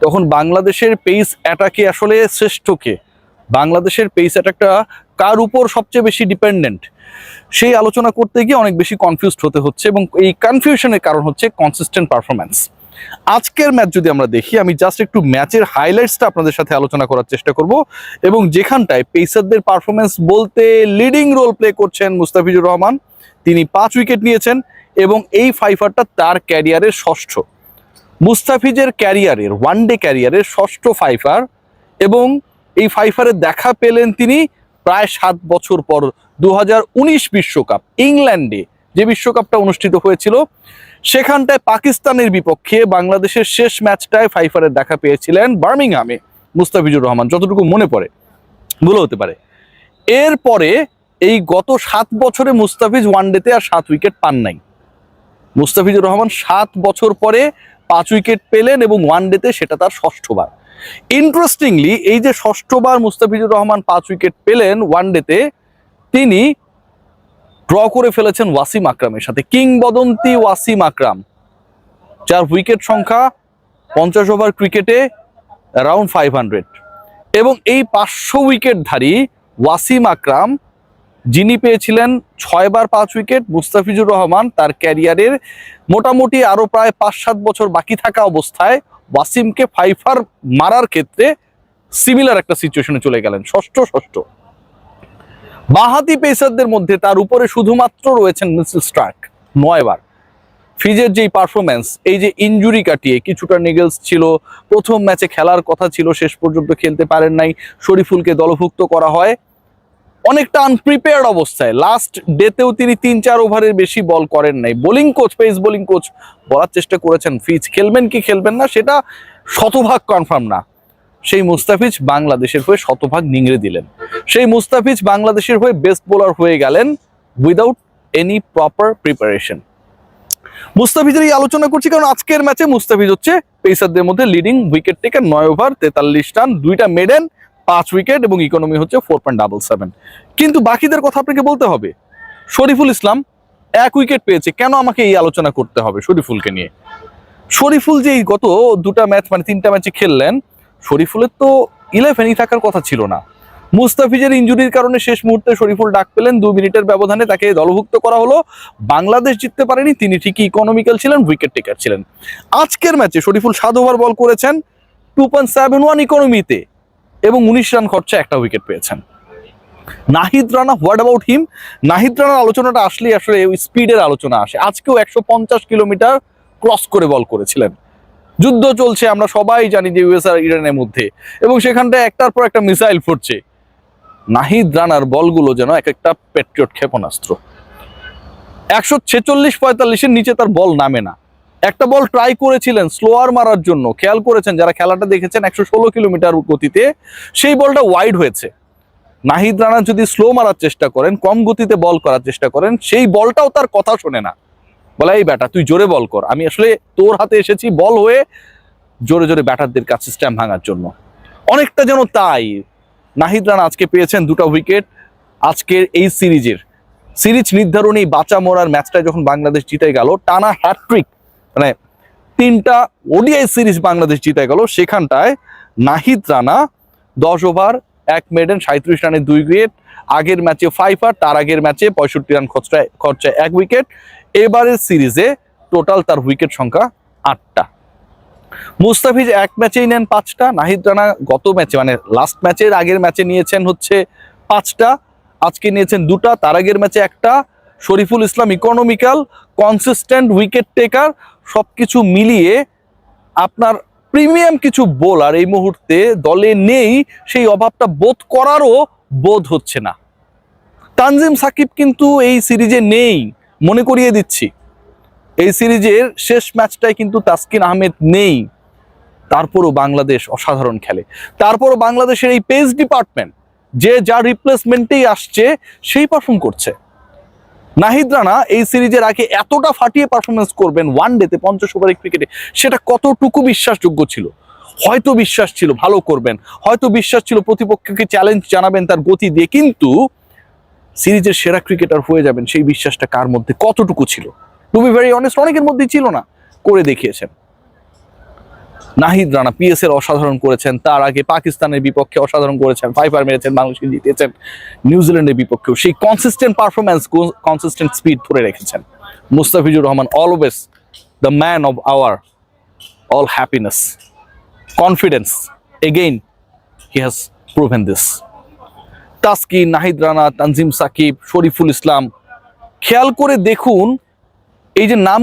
তখন বাংলাদেশের পেস অ্যাটাকে আসলে শ্রেষ্ঠ কে, বাংলাদেশের পেস অ্যাটাকটা কার উপর সবচেয়ে বেশি ডিপেন্ডেন্ট, সেই আলোচনা করতে গিয়ে অনেক বেশি কনফিউজড হতে হচ্ছে, এবং এই কনফিউশনের কারণ হচ্ছে কনসিস্টেন্ট পারফরম্যান্স। আজকের ম্যাচ যদি আমরা দেখি, আমি জাস্ট একটু ম্যাচের হাইলাইটসটা আপনাদের সাথে আলোচনা করার চেষ্টা করব, এবং যেখানটায় পেসারদের পারফরম্যান্স বলতে লিডিং রোল প্লে করছেন মুস্তাফিজুর রহমান। তিনি 5 উইকেট নিয়েছেন এবং এই ফাইফারটা তার ক্যারিয়ারের ষষ্ঠ, মুস্তাফিজের ক্যারিয়ারের ওয়ানডে ক্যারিয়ারের ষষ্ঠ ফাইফার, এবং এই ফাইফারে দেখা পেলেন তিনি প্রায় 7 বছর পর 2019 বিশ্বকাপ ইংল্যান্ডে, যে বিশ্বকাপটা অনুষ্ঠিত হয়েছিল সেখানটায় পাকিস্তানের বিপক্ষে বাংলাদেশের শেষ ম্যাচটায় ফাইফারের দেখা পেয়েছিলেন বার্মিংহামে মুস্তাফিজুর রহমান, যতটুকু মনে পড়ে, ভুল হতে পারে। এরপরে এই গত 7 বছরে মুস্তাফিজ ওয়ানডেতে আর 7 উইকেট পান নাই। মুস্তাফিজুর রহমান 7 বছর পরে 5 উইকেট পেলেন এবং ওয়ানডেতে সেটা তার ষষ্ঠবার। ইন্টারেস্টিংলি এই যে ষষ্ঠবার মুস্তাফিজুর রহমান 5 উইকেট পেলেন ওয়ানডেতে, তিনি ড্র করে ফেলেছেন ওয়াসিম আকরামের সাথে, কিংবদন্তি ওয়াসিম আকরাম, যার উইকেট সংখ্যা 50 ওভার ক্রিকেটে অ্যারাউন্ড 500, এবং এই 500 উইকেটধারী ওয়াসিম আকরাম যিনি পেয়েছিলেন 6 বার 5 উইকেট, মুস্তাফিজুর রহমান তার ক্যারিয়ারের মোটামুটি আরো প্রায় 5-7 বছর বাকি থাকা অবস্থায় ওয়াসিমকে ফাইফার মারার ক্ষেত্রে সিমিলার একটা সিচুয়েশনে চলে গেলেন, ষষ্ঠ। বাঁহাতি পেসারদের মধ্যে তার উপরে শুধুমাত্র রয়েছেন মিচেল স্টার্ক 9 বার। ফিজের যেই পারফরম্যান্স, এই যে ইনজুরি কাটিয়ে, কিছুটা নিগেলস ছিল, প্রথম ম্যাচে খেলার কথা ছিল, শেষ পর্যন্ত খেলতে পারেন নাই, শরীফুলকে দলভুক্ত করা হয় অনেকটা আনপ্রিপেয়ার্ড অবস্থায়। লাস্ট ডেতেও তিনি 3-4 ওভারের বেশি বল করেন নাই। Bowling coach, pace bowling coach বলার চেষ্টা করেছেন ফিজ খেলবেন কি খেলবেন না সেটা শতভাগ কনফার্ম না। সেই মুস্তাফিজ বাংলাদেশের হয়ে শতভাগ নিংড়ে দিলেন। সেই মুস্তাফিজ বাংলাদেশের হয়ে বেস্ট বোলার হয়ে গেলেন উইদাউট এনি প্রপার প্রিপারেশন। মুস্তাফিজের এই আলোচনা করছি কারণ আজকের ম্যাচে মুস্তাফিজ হচ্ছে পেসারদের মধ্যে leading wicket taker, 9 over 43 run, 2টা মেডেন, 5 উইকেট এবং ইকোনমি হচ্ছে 4.77। কিন্তু বাকিদের কথা আপনাকে বলতে হবে। শরীফুল ইসলাম 1 উইকেট পেয়েছে, কেন আমাকে এই আলোচনা করতে হবে শরীফুলকে নিয়ে? শরীফুল যে গত 2টা ম্যাচ মানে 3টা ম্যাচে খেললেন, শরীফুলের তো 11ই থাকার কথা ছিল না। মুস্তাফিজের ইনজুরির কারণে শেষ মুহূর্তে শরীফুল ডাক পেলেন, 2 মিনিটের ব্যবধানে তাকে দলভুক্ত করা হলো। বাংলাদেশ জিততে পারেনি, তিনি ঠিকই ইকোনমিক্যাল ছিলেন, উইকেট টেকার ছিলেন। আজকের ম্যাচে শরীফুল 7 ওভার বল করেছেন 2.71 ইকোনমিতে এবং 19 রান খরচা 1টা উইকেট পেয়েছেন। Nahid Rana, what about him? Nahid রানার আলোচনাটা আসলে স্পিডের আলোচনা আসে। আজকেও 150 কিলোমিটার ক্রস করে বল করেছিলেন। যুদ্ধ চলছে, আমরা সবাই জানি যে ইউএস আর ইরানের মধ্যে, এবং সেখানটায় একটার পর একটা মিসাইল ফুটছে। নাহিদ রানার বলগুলো যেন এক একটা প্যাট্রিয়ট ক্ষেপণাস্ত্র। 146-45-এর নিচে তার বল নামে না। একটা বল ট্রাই করেছিলেন স্লোয়ার মারার জন্য, খেয়াল করেছেন যারা খেলাটা দেখেছেন, 116 কিলোমিটার গতিতে সেই বলটা ওয়াইড হয়েছে। নাহিদ রানা যদি স্লো মারার চেষ্টা করেন, কম গতিতে বল করার চেষ্টা করেন, সেই বলটাও তার কথা শোনে না, বলে এই ব্যাটা তুই জোরে বল কর, আমি আসলে তোর হাতে এসেছি বল হয়ে জোরে জোরে ব্যাটারদের কাছে স্ট্যাম্প ভাঙার জন্য। অনেকটা যেন তাই নাহিদ রানা আজকে পেয়েছেন 2টা উইকেট। আজকের এই সিরিজ নির্ধারণী বাঁচা মরার ম্যাচটা যখন বাংলাদেশ জিতে গেল, টানা হ্যাটট্রিক, মানে 3টা ওডিআই সিরিজ বাংলাদেশ জিতে গেল, সেখানটায় নাহিদ রানা 10 ওভার 1 মেডেন 37 রানে 2 উইকেট। আগের ম্যাচে 5 আর তার আগের ম্যাচে 65 রান খরচায় 1 উইকেট। এবারের সিরিজে টোটাল তার উইকেট সংখ্যা 8টা। মুস্তাফিজ 1 ম্যাচেই নেন 5টা, নাহিদ রানা গত ম্যাচে মানে লাস্ট ম্যাচের আগের ম্যাচে নিয়েছেন হচ্ছে 5টা, আজকে নিয়েছেন 2টা, তার আগের ম্যাচে 1টা। Shariful Islam economical, consistent wicket taker, সবকিছু মিলিয়ে আপনার প্রিমিয়াম কিছু বোলার এই মুহূর্তে দলে নেই, সেই অভাবটা বোধ করারও বোধ হচ্ছে না। তানজিম সাকিব কিন্তু এই সিরিজে নেই, মনে করিয়ে দিচ্ছি। এই সিরিজের শেষ ম্যাচটায় কিন্তু তাসকিন আহমেদ নেই, তারপরও বাংলাদেশ অসাধারণ খেলে। তারপরও বাংলাদেশের এই পেস ডিপার্টমেন্ট যে যার রিপ্লেসমেন্টেই আসছে সেই পারফর্ম করছে। নাহিদ রানা এই সিরিজের আগে এতটা ফাটিয়ে পারফরমেন্স করবেন ওয়ানডেতে 50 ওভারের ক্রিকেটে, সেটা কতটুকু বিশ্বাসযোগ্য ছিল? হয়তো বিশ্বাস ছিল ভালো করবেন, হয়তো বিশ্বাস ছিল প্রতিপক্ষকে চ্যালেঞ্জ জানাবেন তার গতি দিয়ে, কিন্তু সিরিজের সেরা ক্রিকেটার হয়ে যাবেন সেই বিশ্বাসটা কার মধ্যে কতটুকু ছিল? টু বি ভেরি অনেস্ট, অনেকের মধ্যেই ছিল না, করে দেখিয়েছেন। নাহিদ রানা পিএস এর অসাধারণ করেছেন, তার আগে পাকিস্তানের বিপক্ষে অসাধারণ করেছেন, 5 মেরেছেন, বাংলাদেশকে জিতিয়েছেন, নিউজিল্যান্ডের বিপক্ষেও সেই কনসিস্টেন্ট পারফরমেন্স, কনসিস্টেন্ট স্পিড ধরে রেখেছেন। Mustafizur Rahman always the man of our all happiness, confidence, again he has proven this. Taskin, Nahid Rana, Tanzim Sakib, Shoriful Islam, খেয়াল করে দেখুন এই যে নাম